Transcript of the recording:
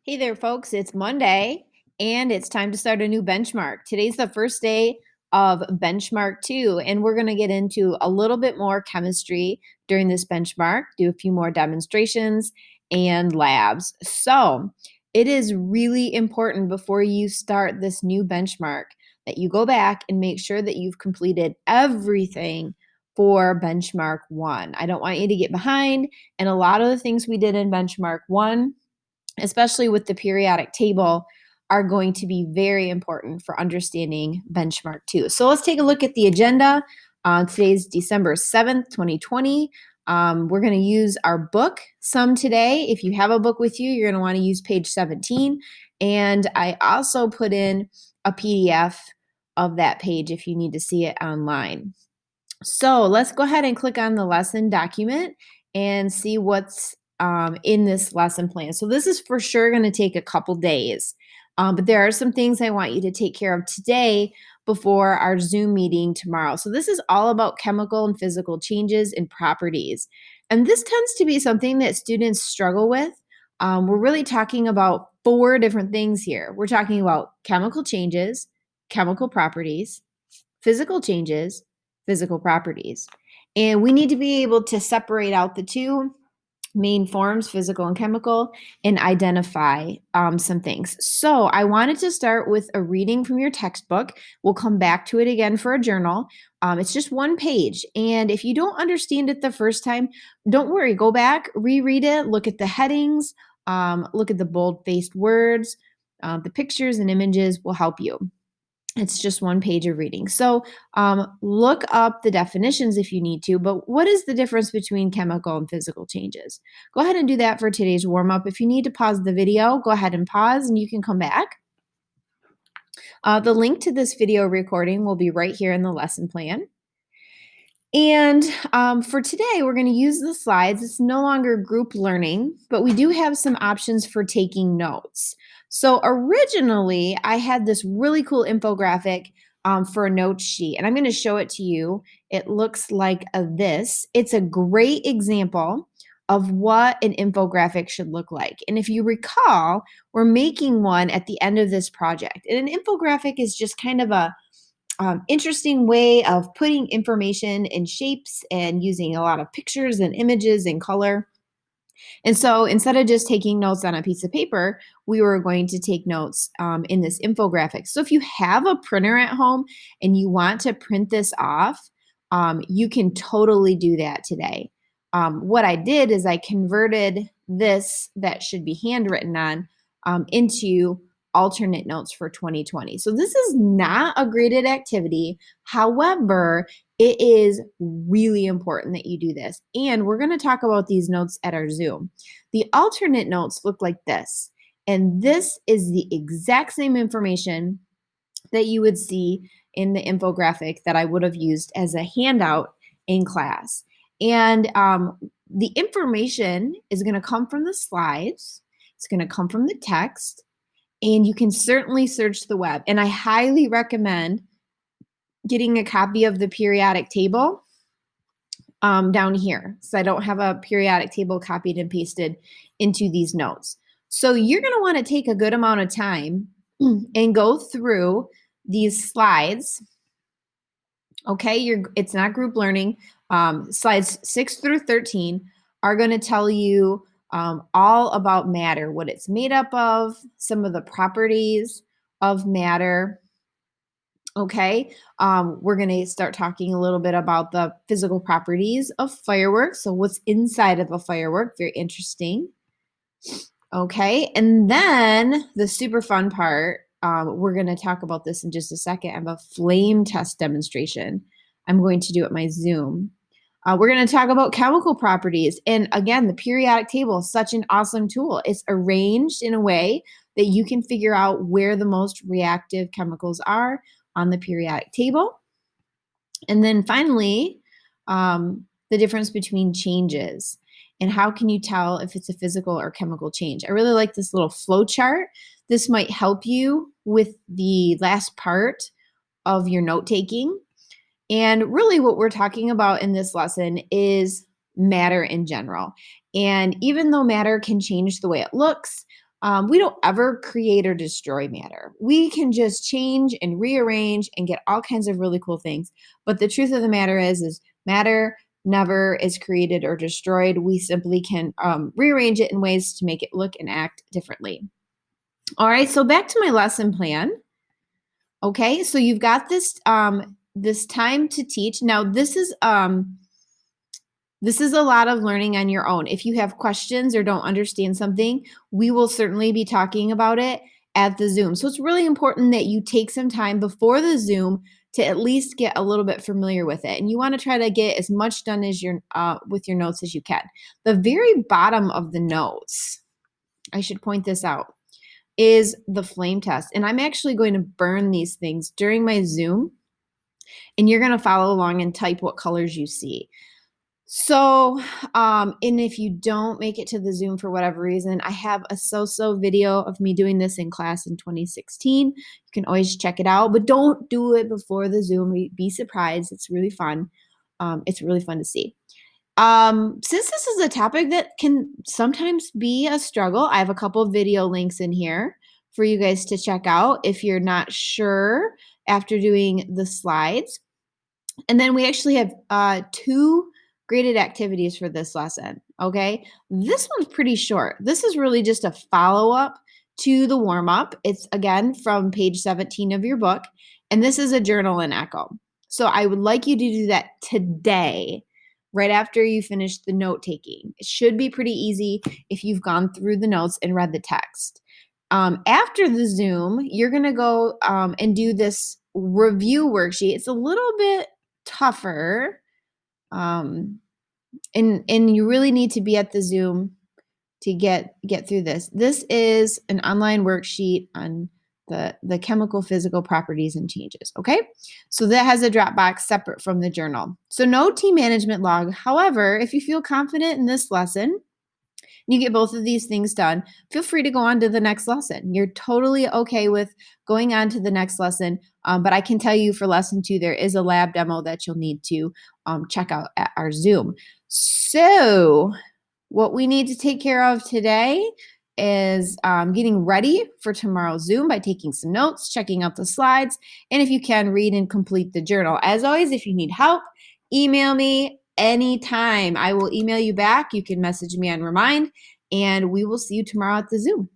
Hey there, folks. It's Monday and it's time to start a new benchmark. Today's the first day of benchmark 2, and we're going to get into a little bit more chemistry during this benchmark, do a few more demonstrations and labs. So, it is really important before you start this new benchmark that you go back and make sure that you've completed everything for benchmark 1. I don't want you to get behind, and a lot of the things we did in benchmark 1, especially with the periodic table, are going to be very important for understanding benchmark 2. So let's take a look at the agenda. Today's December 7th, 2020. We're going to use our book some today. If you have a book with you, you're going to want to use page 17. And I also put in a PDF of that page if you need to see it online. So let's go ahead and click on the lesson document and see what's in this lesson plan. So this is for sure going to take a couple days, but there are some things I want you to take care of today before our Zoom meeting tomorrow. So this is all about chemical and physical changes in properties. And this tends to be something that students struggle with. We're really talking about 4 different things here. We're talking about chemical changes, chemical properties, physical changes, physical properties. And we need to be able to separate out the two main forms, physical and chemical, and identify some things. So I wanted to start with a reading from your textbook. We'll come back to it again for a journal. It's just 1 page. And if you don't understand it the first time, don't worry. Go back, reread it, look at the headings, look at the bold-faced words. The pictures and images will help you. It's just 1 page of reading. So look up the definitions if you need to, but what is the difference between chemical and physical changes? Go ahead and do that for today's warm-up. If you need to pause the video, go ahead and pause and you can come back. The link to this video recording will be right here in the lesson plan. And for today, we're going to use the slides. It's no longer group learning, but we do have some options for taking notes. So originally, I had this really cool infographic for a note sheet, and I'm going to show it to you. It looks like this. It's a great example of what an infographic should look like. And if you recall, we're making one at the end of this project. And an infographic is just kind of a interesting way of putting information in shapes and using a lot of pictures and images and color. And so instead of just taking notes on a piece of paper, we were going to take notes in this infographic. So if you have a printer at home and you want to print this off, you can totally do that today. What I did is I converted this that should be handwritten on into alternate notes for 2020. So this is not a graded activity. However, it is really important that you do this. And we're going to talk about these notes at our Zoom. The alternate notes look like this. And this is the exact same information that you would see in the infographic that I would have used as a handout in class. And the information is going to come from the slides. It's going to come from the text. And you can certainly search the web. And I highly recommend getting a copy of the periodic table down here. So I don't have a periodic table copied and pasted into these notes. So you're going to want to take a good amount of time and go through these slides. Okay, it's not group learning. Slides 6 through 13 are going to tell you all about matter, what it's made up of, some of the properties of matter. Okay, we're going to start talking a little bit about the physical properties of fireworks. So what's inside of a firework, very interesting. Okay, and then the super fun part, we're going to talk about this in just a second. I have a flame test demonstration I'm going to do at my Zoom. We're going to talk about chemical properties. And again, the periodic table is such an awesome tool. It's arranged in a way that you can figure out where the most reactive chemicals are on the periodic table. And then finally, the difference between changes and how can you tell if it's a physical or chemical change. I really like this little flow chart. This might help you with the last part of your note taking. And really what we're talking about in this lesson is matter in general. And even though matter can change the way it looks, We don't ever create or destroy matter. We can just change and rearrange and get all kinds of really cool things. But the truth of the matter is matter never is created or destroyed. We simply can rearrange it in ways to make it look and act differently. All right, so back to my lesson plan. Okay, so you've got this this time to teach. Now this is a lot of learning on your own. If you have questions or don't understand something, we will certainly be talking about it at the Zoom. So it's really important that you take some time before the Zoom to at least get a little bit familiar with it. And you want to try to get as much done as your with your notes as you can. The very bottom of the notes, I should point this out, is the flame test. And I'm actually going to burn these things during my Zoom. And you're going to follow along and type what colors you see. So, and if you don't make it to the Zoom for whatever reason, I have a so-so video of me doing this in class in 2016. You can always check it out, but don't do it before the Zoom. Be surprised. It's really fun. It's really fun to see. Since this is a topic that can sometimes be a struggle, I have a couple of video links in here for you guys to check out if you're not sure after doing the slides. And then we actually have 2 graded activities for this lesson, okay? This one's pretty short. This is really just a follow-up to the warm-up. It's, again, from page 17 of your book, and this is a journal and echo. So I would like you to do that today, right after you finish the note-taking. It should be pretty easy if you've gone through the notes and read the text. After the Zoom, you're going to go and do this review worksheet. It's a little bit tougher, and you really need to be at the Zoom to get through this. This is an online worksheet on the chemical physical properties and changes. Okay, so that has a Dropbox separate from the journal. So no team management log. However, if you feel confident in this lesson, you get both of these things done, feel free to go on to the next lesson. You're totally okay with going on to the next lesson, but I can tell you for lesson 2, there is a lab demo that you'll need to check out at our Zoom. So what we need to take care of today is getting ready for tomorrow's Zoom by taking some notes, checking out the slides, and if you can, read and complete the journal. As always, if you need help, email me anytime. I will email you back. You can message me on Remind, and we will see you tomorrow at the Zoom.